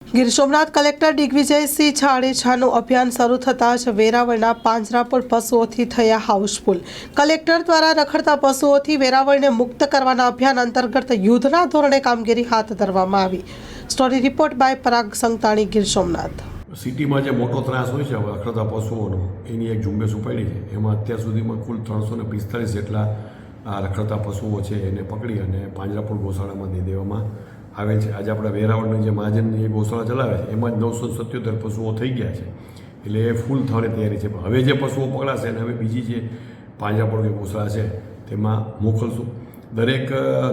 Gir Somnath collector Digvijaysinh જાડેજાનું અભિયાન શરૂ થતાં જ વેરાવળના પાંજરાપોળ પશુઓથી થયા હાઉસફુલ। કલેક્ટર દ્વારા રખડતા પશુઓથી વેરાવળને મુક્ત કરવાના અભિયાન અંતર્ગત યુદ્ધના ધોરણે કામગીરી હાથ ધરવામાં આવી। સ્ટોરી રિપોર્ટ બાય પરાગ સંતાણી, ગીર સોમનાથ। સિટીમાં જે મોટો ત્રાસ હોય છે રખડતા પશુઓનો, એની એક ઝુંબેશ ઉપાડી છે। એમાં અત્યાર સુધીમાં કુલ 345 જેટલા આ રખડતા પશુઓ છે એને પકડી અને પાંજરાપોળ ગૌશાળામાં દઈ દેવામાં આવે છે। આજે આપણે વેરાવળની જે મહાજનની એ ગૌશાળા ચલાવે છે એમાં જ 977 પશુઓ થઈ ગયા છે, એટલે એ ફૂલ થવાની તૈયારી છે। હવે જે પશુઓ પકડાશે અને હવે બીજી જે પાંજરાપોળ કે ગૌશાળા છે તેમાં મોકલશું। દરેક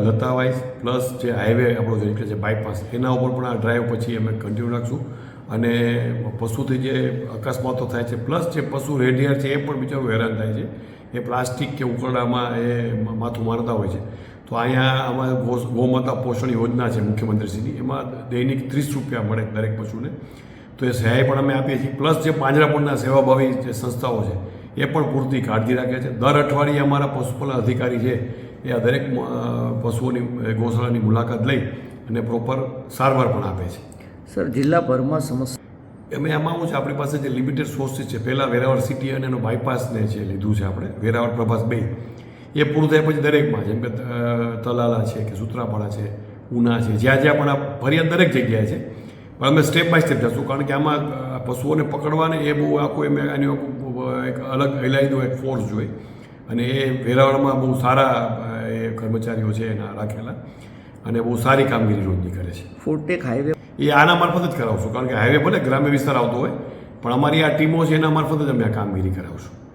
લતા વાઇઝ પ્લસ જે હાઈવે આપણો જે નીકળે છે બાયપાસ, એના ઉપર પણ આ ડ્રાઈવ પછી અમે કન્ટિન્યુ રાખશું। અને પશુથી જે અકસ્માતો થાય છે પ્લસ જે પશુ રેડિયાર છે એ પણ બિચારું હેરાન થાય છે, એ પ્લાસ્ટિક કે ઉકરડામાં એ માથું મારતા હોય છે। તો અહીંયા અમારે ગૌમાતા પોષણ યોજના છે મુખ્યમંત્રીશ્રીની, એમાં દૈનિક 30 રૂપિયા મળે દરેક પશુને, તો એ સહાય પણ અમે આપીએ છીએ। પ્લસ જે પાંજરાપોળના સેવાભાવી જે સંસ્થાઓ છે એ પણ પૂરતી કાળજી રાખે છે। દર અઠવાડિયે અમારા પશુપાલન અધિકારી છે એ આ દરેક પશુઓની ગૌશાળાની મુલાકાત લઈ અને પ્રોપર સારવાર પણ આપે છે। સર, જિલ્લાભરમાં સમસ્યા અમે આમાં આવું છે, આપણી પાસે જે લિમિટેડ સોર્સિસ છે, પહેલાં વેરાવળ સિટી અને એનો બાયપાસને જે લીધું છે આપણે, વેરાવળ પ્રભાસ 2, એ પૂરું થાય પછી દરેકમાં, જેમ કે તલાલા છે કે સૂત્રાપાડા છે, ઉના છે, જ્યાં જ્યાં પણ આ ફરિયાદ દરેક જગ્યાએ છે, પણ અમે સ્ટેપ બાય સ્ટેપ જશું, કારણ કે આમાં પશુઓને પકડવાને એ બહુ આખું એમ આની એક અલગ એલાયદો એક ફોર્સ જોઈએ, અને એ વેરાવળમાં બહુ સારા એ કર્મચારીઓ છે એના રાખેલા, અને બહુ સારી કામગીરી રોજની કરે છે। ફૂડટેક હાઈવે એ આના મારફત જ કરાવશું, કારણ કે હાઈવે ભલે ગ્રામ્ય વિસ્તાર આવતો હોય પણ અમારી આ ટીમો છે એના મારફત જ અમે આ કામગીરી કરાવશું।